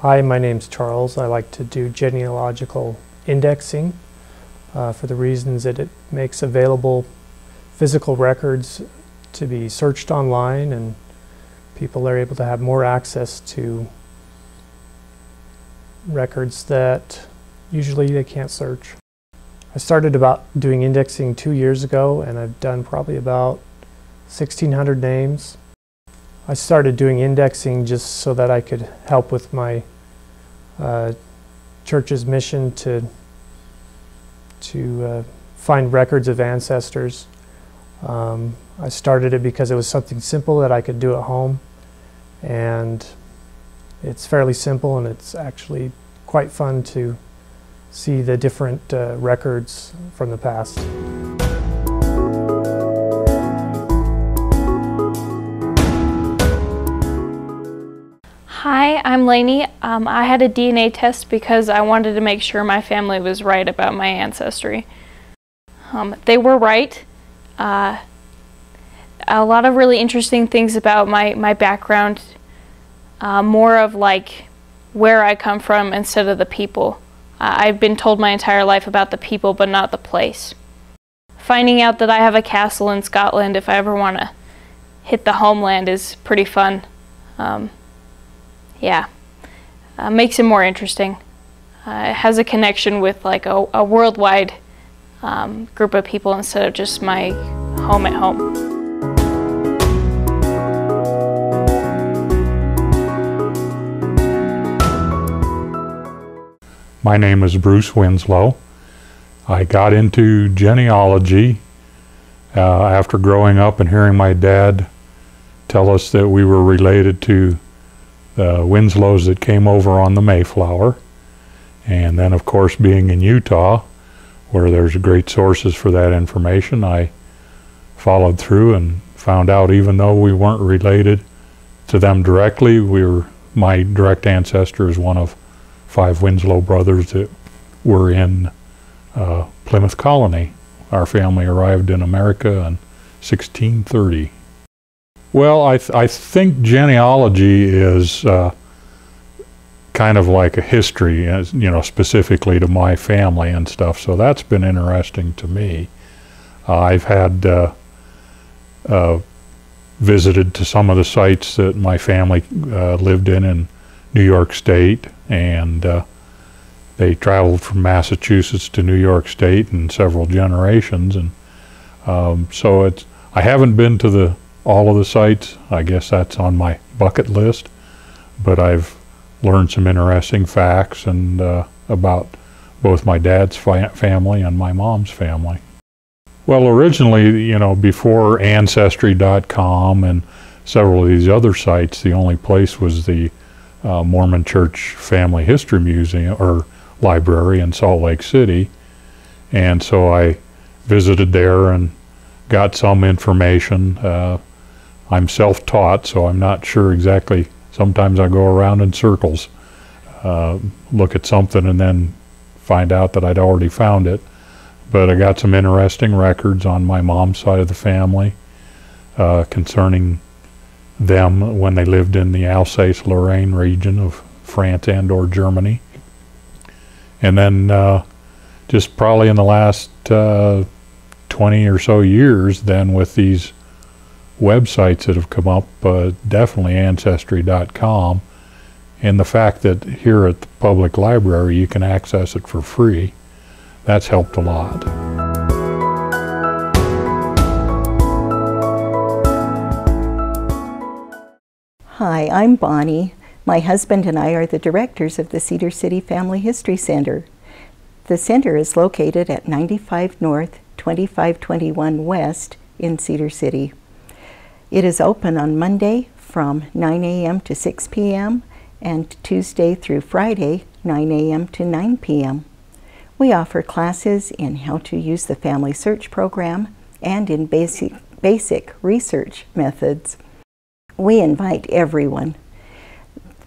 Hi, my name's Charles. I like to do genealogical indexing for the reasons that it makes available physical records to be searched online, and people are able to have more access to records that usually they can't search. I started about doing indexing 2 years ago, and I've done probably about 1,600 names. I started doing indexing just so that I could help with my church's mission to find records of ancestors. I started it because it was something simple that I could do at home, and it's fairly simple, and it's actually quite fun to see the different records from the past. Hi, I'm Lainey. I had a DNA test because I wanted to make sure my family was right about my ancestry. They were right. A lot of really interesting things about my background, more of like where I come from instead of the people. I've been told my entire life about the people but not the place. Finding out that I have a castle in Scotland if I ever want to hit the homeland is pretty fun. Yeah, makes it more interesting. It has a connection with like a worldwide group of people instead of just my home at home. My name is Bruce Winslow. I got into genealogy after growing up and hearing my dad tell us that we were related to the Winslows that came over on the Mayflower, and then of course being in Utah where there's great sources for that information, I followed through and found out even though we weren't related to them directly, my direct ancestor is one of 5 Winslow brothers that were in Plymouth Colony. Our family arrived in America in 1630. Well, I think genealogy is kind of like a history, you know, specifically to my family and stuff, so that's been interesting to me. I've had visited to some of the sites that my family lived in New York State, and they traveled from Massachusetts to New York State in several generations, and so I haven't been to all of the sites. I guess that's on my bucket list, but I've learned some interesting facts and about both my dad's family and my mom's family. Well, originally, you know, before Ancestry.com and several of these other sites, the only place was the Mormon Church Family History Museum or Library in Salt Lake City, and so I visited there and got some information. I'm self-taught, so I'm not sure exactly. Sometimes I go around in circles, look at something and then find out that I'd already found it. But I got some interesting records on my mom's side of the family concerning them when they lived in the Alsace-Lorraine region of France and/or Germany. And then just probably in the last 20 or so years, then with these websites that have come up, definitely Ancestry.com, and the fact that here at the public library you can access it for free, that's helped a lot. Hi, I'm Bonnie. My husband and I are the directors of the Cedar City Family History Center. The center is located at 95 North, 2521 West in Cedar City. It is open on Monday from 9 a.m. to 6 p.m. and Tuesday through Friday, 9 a.m. to 9 p.m. We offer classes in how to use the Family Search program and in basic research methods. We invite everyone.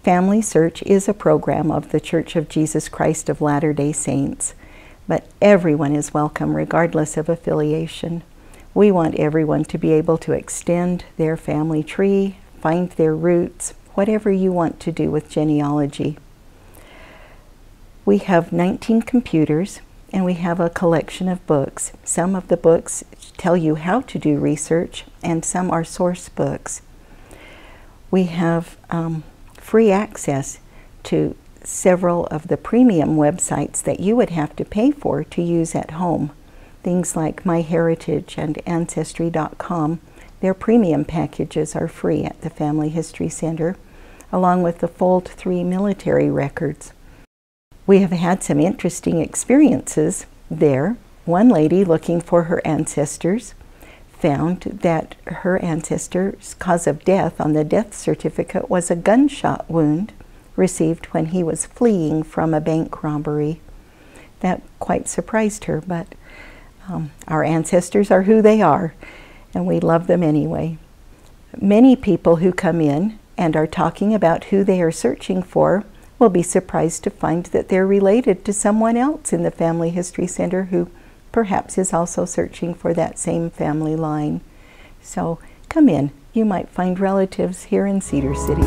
Family Search is a program of the Church of Jesus Christ of Latter-day Saints, but everyone is welcome regardless of affiliation. We want everyone to be able to extend their family tree, find their roots, whatever you want to do with genealogy. We have 19 computers and we have a collection of books. Some of the books tell you how to do research and some are source books. We have free access to several of the premium websites that you would have to pay for to use at home. Things like MyHeritage and Ancestry.com. Their premium packages are free at the Family History Center, along with the Fold 3 military records. We have had some interesting experiences there. One lady looking for her ancestors found that her ancestor's cause of death on the death certificate was a gunshot wound received when he was fleeing from a bank robbery. That quite surprised her, but our ancestors are who they are, and we love them anyway. Many people who come in and are talking about who they are searching for will be surprised to find that they're related to someone else in the Family History Center who perhaps is also searching for that same family line. So come in. You might find relatives here in Cedar City.